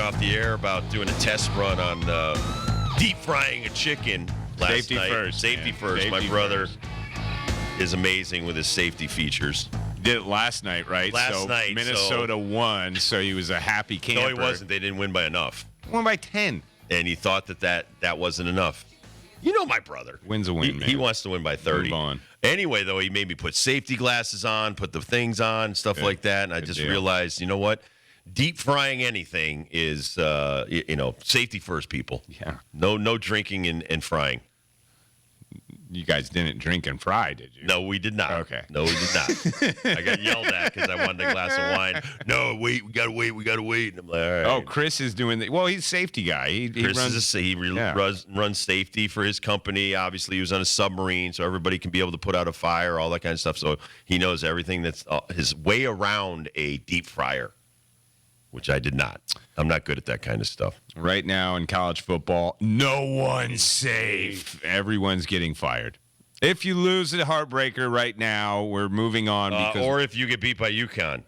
off the air about doing a test run on deep frying a chicken last Safety night. first. Safety man. first. Safety My brother first. is amazing with his safety features. Did it last night, right? Last night, Minnesota won, so he was a happy camper. No, he wasn't. They didn't win by enough. Won by 10. And he thought that wasn't enough. You know my brother. Win's a win, man. He wants to win by 30. Move on. Anyway, though, he made me put safety glasses on, put the things on, stuff like that, and I just realized, you know what? Deep frying anything is, safety first, people. Yeah. No drinking and frying. You guys didn't drink and fry, did you? No, we did not. Okay. No, we did not. I got yelled at because I wanted a glass of wine. No, wait, we gotta wait. And I'm like, all right. Oh, Chris is doing well, he's a safety guy. He runs safety for his company. Obviously, he was on a submarine, so everybody can be able to put out a fire, all that kind of stuff. So he knows everything that's his way around a deep fryer, which I did not. I'm not good at that kind of stuff. Right now in college football, no one's safe. Everyone's getting fired. If you lose a heartbreaker right now, we're moving on. Or if you get beat by UConn.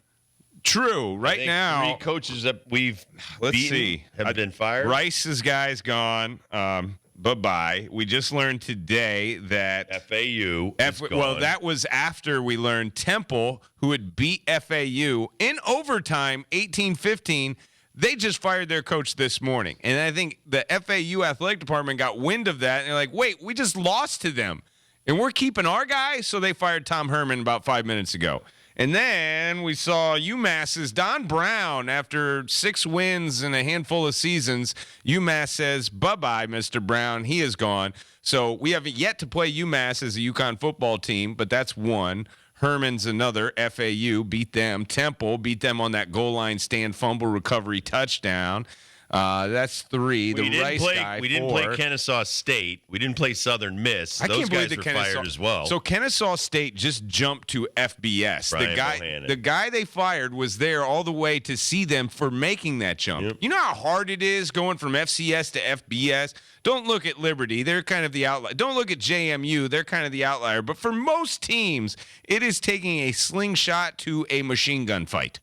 True. Right now, 3 coaches that we've have been fired. Rice's guy's gone. Bye-bye. We just learned today that FAU is gone. Well, that was after we learned Temple, who had beat FAU in overtime, 18-15, they just fired their coach this morning. And I think the FAU athletic department got wind of that, and they're like, wait, we just lost to them, and we're keeping our guy? So they fired Tom Herman about 5 minutes ago. And then we saw UMass's Don Brown, after 6 wins and a handful of seasons, UMass says, bye-bye, Mr. Brown. He is gone. So we haven't yet to play UMass as a UConn football team, but that's one. Herman's another. FAU beat them. Temple beat them on that goal line stand fumble recovery touchdown. That's 3. We didn't play Kennesaw State. We didn't play Southern Miss. Those guys were fired as well. So Kennesaw State just jumped to FBS. The guy they fired was there all the way to see them for making that jump. Yep. You know how hard it is going from FCS to FBS? Don't look at Liberty. They're kind of the outlier. Don't look at JMU. They're kind of the outlier. But for most teams, it is taking a slingshot to a machine gun fight.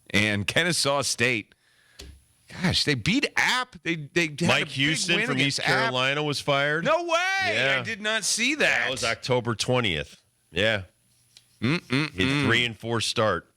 And Kennesaw State, gosh, they beat App. They had Mike a Houston big win from East App. Carolina was fired. No way. Yeah. I did not see that. That was October 20th. Yeah. His 3-4 start.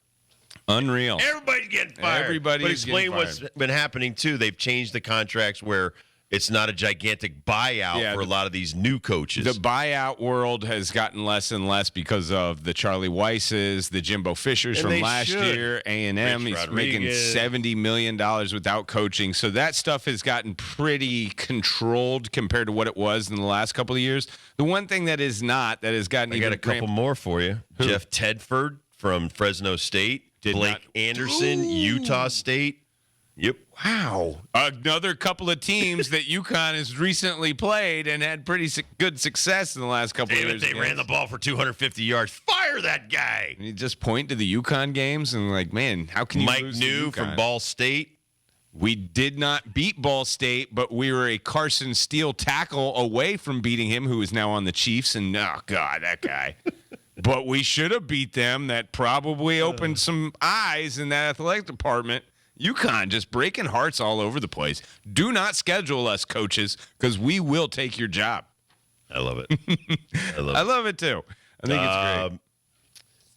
Unreal. Everybody's getting fired. But explain what's been happening, too. They've changed the contracts where it's not a gigantic buyout for a lot of these new coaches. The buyout world has gotten less and less because of the Charlie Weisses, the Jimbo Fishers from last year, A&M. He's making $70 million without coaching. So that stuff has gotten pretty controlled compared to what it was in the last couple of years. The one thing that has gotten I got a couple more for you. Who? Jeff Tedford from Fresno State. Blake Anderson, Utah State. Yep. Wow. Another couple of teams that UConn has recently played and had pretty good success in the last couple of years. They ran the ball for 250 yards. Fire that guy. And you just point to the UConn games and like, man, how can you Mike lose New to UConn? from Ball State. We did not beat Ball State, but we were a Carson Steele tackle away from beating him, who is now on the Chiefs. And, oh, God, that guy. But we should have beat them. That probably opened some eyes in that athletic department. UConn just breaking hearts all over the place. Do not schedule us, coaches, because we will take your job. I love it. I love it, too. I think it's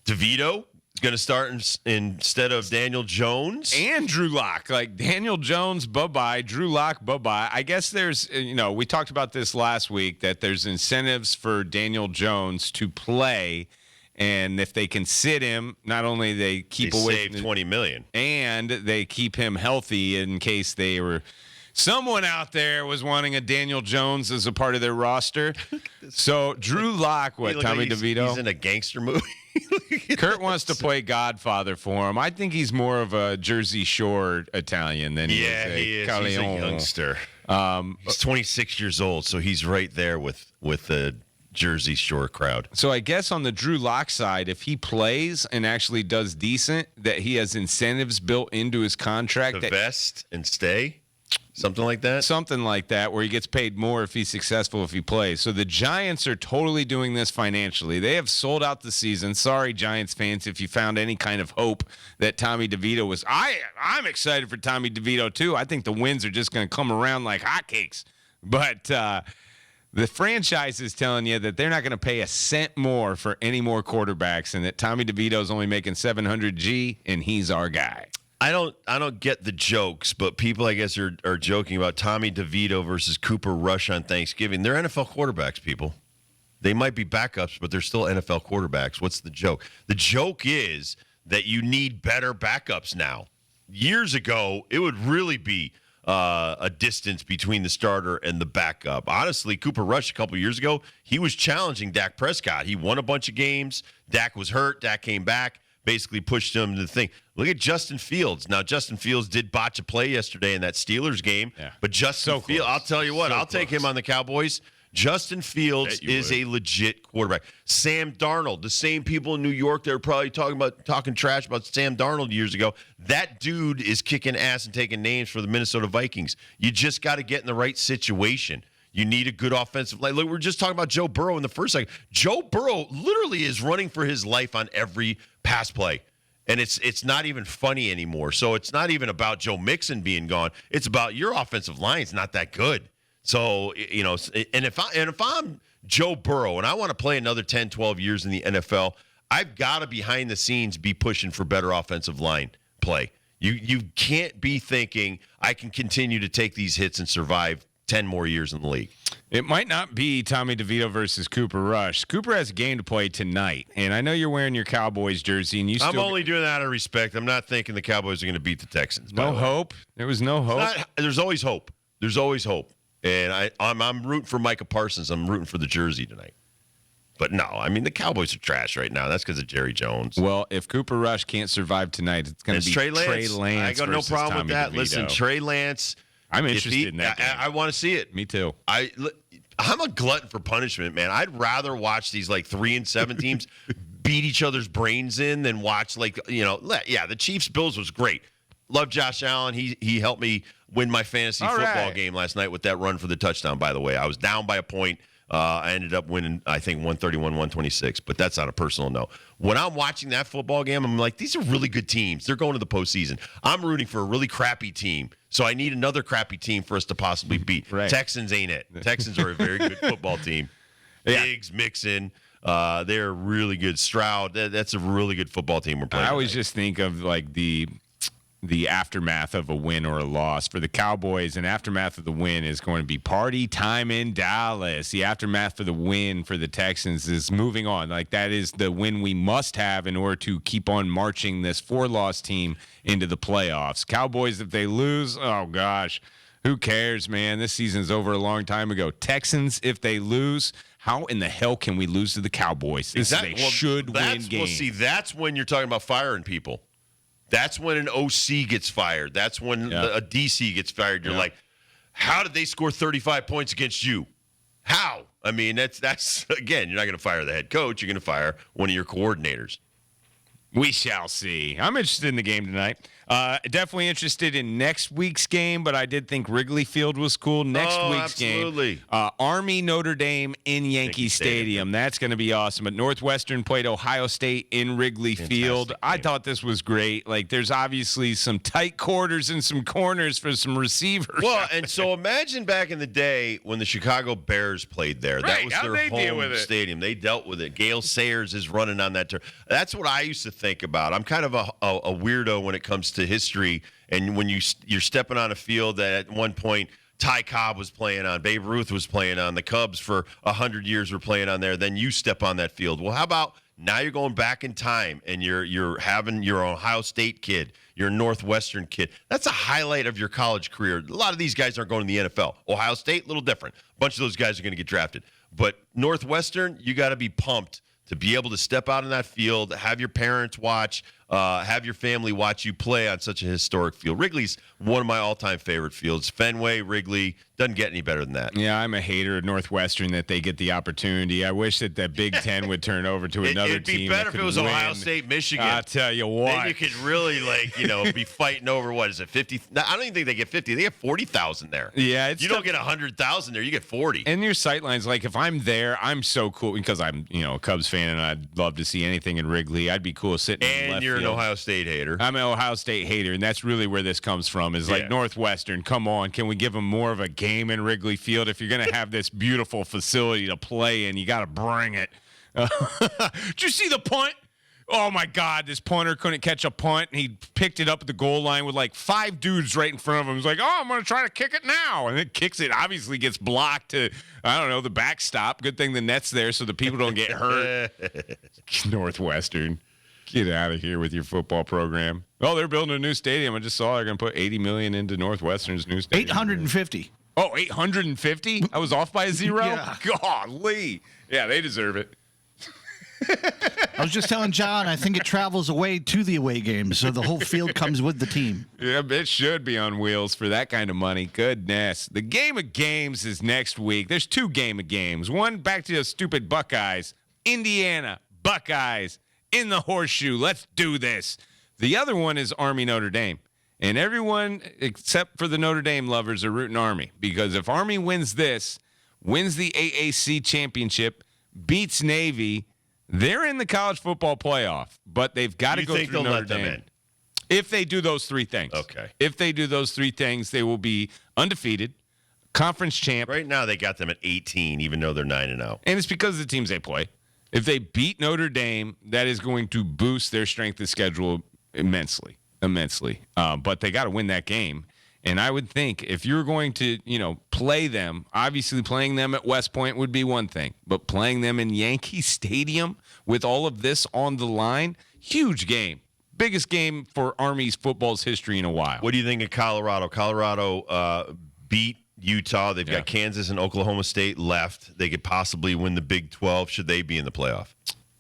great. DeVito is going to start instead of Daniel Jones. And Drew Lock. Like, Daniel Jones, bye-bye. Drew Lock, bye-bye. I guess there's, we talked about this last week, that there's incentives for Daniel Jones to play. And if they can sit him, not only they keep away from $20 million, and they keep him healthy in case someone out there was wanting a Daniel Jones as a part of their roster. So Drew Lock, Tommy DeVito? He's in a gangster movie. Kurt wants to play Godfather for him. I think he's more of a Jersey Shore Italian than he is a Caleon. He's a youngster. He's 26 years old, so he's right there with the Jersey Shore crowd. So I guess on the Drew Lock side, if he plays and actually does decent, that he has incentives built into his contract. To vest and stay? something like that. Something like that, where he gets paid more if he's successful if he plays. So the Giants are totally doing this financially. They have sold out the season. Sorry, Giants fans, if you found any kind of hope that Tommy DeVito was. I'm excited for Tommy DeVito too. I think the wins are just going to come around like hotcakes. But the franchise is telling you that they're not going to pay a cent more for any more quarterbacks, and that Tommy DeVito is only making $700K, and he's our guy. I don't get the jokes, but people, I guess, are joking about Tommy DeVito versus Cooper Rush on Thanksgiving. They're NFL quarterbacks, people. They might be backups, but they're still NFL quarterbacks. What's the joke? The joke is that you need better backups now. Years ago, it would really be a distance between the starter and the backup. Honestly, Cooper Rush a couple years ago, he was challenging Dak Prescott. He won a bunch of games. Dak was hurt. Dak came back. Basically pushed him to the thing. Look at Justin Fields. Now, Justin Fields did botch a play yesterday in that Steelers game, but Justin Fields, I'll tell you what, I'll take him on the Cowboys. Justin Fields is a legit quarterback. Sam Darnold, the same people in New York that were probably talking trash about Sam Darnold years ago, that dude is kicking ass and taking names for the Minnesota Vikings. You just got to get in the right situation. You need a good offensive line. Look, we were just talking about Joe Burrow in the first second. Joe Burrow literally is running for his life on every pass play. And it's not even funny anymore. So it's not even about Joe Mixon being gone. It's about your offensive line's not that good. So, you know, and if I'm Joe Burrow and I want to play another 10, 12 years in the NFL, I've got to behind the scenes be pushing for better offensive line play. You can't be thinking I can continue to take these hits and survive 10 more years in the league. It might not be Tommy DeVito versus Cooper Rush. Cooper has a game to play tonight, and I know you're wearing your Cowboys jersey, and I'm only doing that out of respect. I'm not thinking the Cowboys are going to beat the Texans. No hope. There was no hope. There's always hope. There's always hope. And I'm rooting for Micah Parsons. I'm rooting for the jersey tonight. But no, I mean, the Cowboys are trash right now. That's because of Jerry Jones. Well, if Cooper Rush can't survive tonight, it's going to be Trey Lance. I got no problem with that. DeVito. Listen, Trey Lance. I'm interested in that game. I want to see it. Me too. I'm a glutton for punishment, man. I'd rather watch these like 3-7 teams beat each other's brains in than watch the Chiefs Bills was great. Love Josh Allen. He helped me win my fantasy football game last night with that run for the touchdown, by the way. I was down by a point. I ended up winning, I think, 131-126, but that's on a personal note. When I'm watching that football game, I'm like, these are really good teams. They're going to the postseason. I'm rooting for a really crappy team, so I need another crappy team for us to possibly beat. Right. Texans ain't it. Texans are a very good football team. Diggs, Mixon, they're really good. Stroud, that's a really good football team we're playing. I always just think of like the aftermath of a win or a loss for the Cowboys. And aftermath of the win is going to be party time in Dallas. The aftermath for the win for the Texans is moving on. Like, that is the win we must have in order to keep on marching this 4-loss team into the playoffs. Cowboys, if they lose, oh gosh, who cares, man? This season's over a long time ago. Texans, if they lose, how in the hell can we lose to the Cowboys? This is a should-win game. Well, see, that's when you're talking about firing people. That's when an OC gets fired. That's when a DC gets fired. You're like, how did they score 35 points against you? How? I mean, that's again, you're not going to fire the head coach. You're going to fire one of your coordinators. We shall see. I'm interested in the game tonight. Definitely interested in next week's game, but I did think Wrigley Field was cool. Next week's game, Army Notre Dame in Yankee Stadium. That's going to be awesome. But Northwestern played Ohio State in Wrigley Field. Game. I thought this was great. Like, there's obviously some tight quarters and some corners for some receivers. Well, and so imagine back in the day when the Chicago Bears played there. Right. That was their home stadium. They dealt with it. Gale Sayers is running on that turf. That's what I used to think about. I'm kind of a weirdo when it comes to history, and when you're stepping on a field that at one point Ty Cobb was playing on, Babe Ruth was playing on, the Cubs for 100 years were playing on there, then you step on that field. Well, how about now you're going back in time and you're having your Ohio State kid, your Northwestern kid. That's a highlight of your college career. A lot of these guys aren't going to the NFL. Ohio State, a little different. A bunch of those guys are going to get drafted. But Northwestern, you got to be pumped to be able to step out in that field, have your parents watch. have your family watch you play on such a historic field. Wrigley's one of my all-time favorite fields. Fenway, Wrigley, doesn't get any better than that. Yeah, I'm a hater of Northwestern that they get the opportunity. I wish that the Big Ten would turn over to another team. It'd be better if it was Ohio State, Michigan. I'll tell you what. Then you could really, be fighting over, what is it, 50? I don't even think they get 50. They get 40,000 there. Yeah. You don't get 100,000 there. You get 40. And your sightlines, like if I'm there, I'm so cool because I'm, a Cubs fan and I'd love to see anything in Wrigley. I'd be cool sitting in left you're field. an Ohio State hater. I'm an Ohio State hater, and that's really where this comes from is like Northwestern, come on, can we give them more of a game in Wrigley Field? If you're going to have this beautiful facility to play in, you got to bring it. Did you see the punt? Oh, my God, this punter couldn't catch a punt, and he picked it up at the goal line with like 5 dudes right in front of him. He's like, I'm going to try to kick it now. And then kicks it, obviously gets blocked to, the backstop. Good thing the net's there so the people don't get hurt. Northwestern. Get out of here with your football program. Oh, they're building a new stadium. I just saw they're going to put $80 million into Northwestern's new stadium. 850. Oh, 850? I was off by a zero? Yeah. Golly. Yeah, they deserve it. I was just telling John, I think it travels away to the away games, so the whole field comes with the team. Yeah, it should be on wheels for that kind of money. Goodness. The Game of Games is next week. There's 2 Game of Games. One, back to the stupid Buckeyes. Indiana, Buckeyes, in the horseshoe. Let's do this. The other one is Army Notre Dame. And everyone except for the Notre Dame lovers are rooting Army. Because if Army wins this, wins the AAC championship, beats Navy, they're in the college football playoff. But they've got to go through Notre Dame. If they do those 3 things. Okay. If they do those 3 things, they will be undefeated, conference champ. Right now they got them at 18, even though they're 9-0. And it's because of the teams they play. If they beat Notre Dame, that is going to boost their strength of schedule immensely. But they got to win that game. And I would think if you're going to, play them, obviously playing them at West Point would be one thing. But playing them in Yankee Stadium with all of this on the line, huge game. Biggest game for Army's football's history in a while. What do you think of Colorado? Colorado beat Utah. They've got Kansas and Oklahoma State left. They could possibly win the Big 12. Should they be in the playoff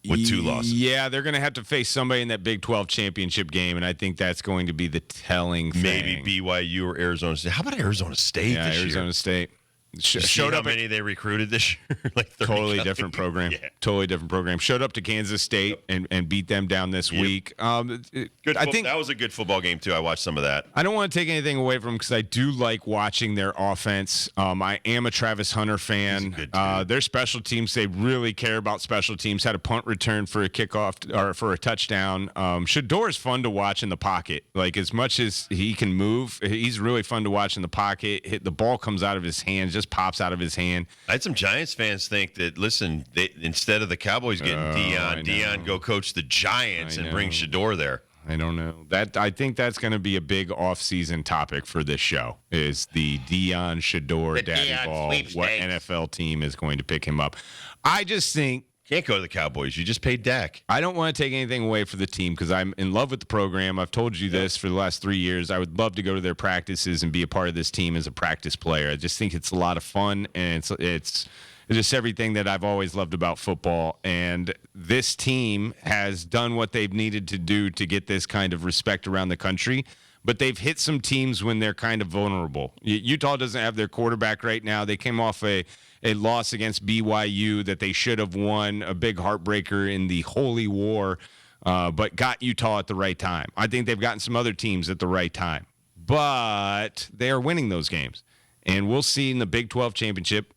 with 2 losses? Yeah, they're going to have to face somebody in that Big 12 championship game, and I think that's going to be the telling thing. Maybe BYU or Arizona State. How about Arizona State this year? Arizona State. Showed up. How many they recruited this year? Like 30 totally different program. Yeah. Totally different program. Showed up to Kansas State and beat them down this week. Good. I think that was a good football game too. I watched some of that. I don't want to take anything away from them because I do like watching their offense. I am a Travis Hunter fan. Their special teams, they really care about special teams. Had a punt return for a kickoff or for a touchdown. Shador is fun to watch in the pocket. Like as much as he can move, he's really fun to watch in the pocket. The ball comes out of his hands, just pops out of his hand. I had some Giants fans think that, listen, instead of the Cowboys getting Deion go coach the Giants and bring Shador there. I don't know. I think that's going to be a big off-season topic for this show is the Deion Shador daddy ball. What NFL team is going to pick him up? I just think can't go to the Cowboys. You just paid Dak. I don't want to take anything away from the team because I'm in love with the program. I've told you this for the last 3 years. I would love to go to their practices and be a part of this team as a practice player. I just think it's a lot of fun, and it's just everything that I've always loved about football. And this team has done what they've needed to do to get this kind of respect around the country. But they've hit some teams when they're kind of vulnerable. Utah doesn't have their quarterback right now. They came off a loss against BYU that they should have won, a big heartbreaker in the Holy War, but got Utah at the right time. I think they've gotten some other teams at the right time. But they are winning those games. And we'll see in the Big 12 championship,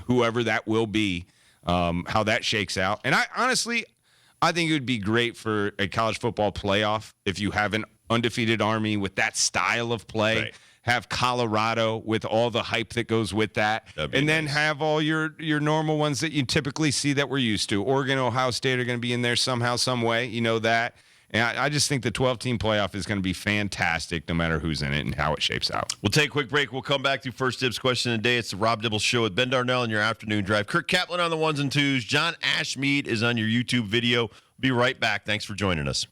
whoever that will be, how that shakes out. And I think it would be great for a college football playoff if you have an undefeated Army with that style of play. Right. Have Colorado with all the hype that goes with that, and then have all your normal ones that you typically see that we're used to. Oregon, Ohio State are going to be in there somehow, some way. You know that. And I just think the 12-team playoff is going to be fantastic no matter who's in it and how it shapes out. We'll take a quick break. We'll come back to First Dibs question of the day. It's the Rob Dibble Show with Ben Darnell in your afternoon drive. Kirk Kaplan on the ones and twos. John Ashmead is on your YouTube video. We'll be right back. Thanks for joining us.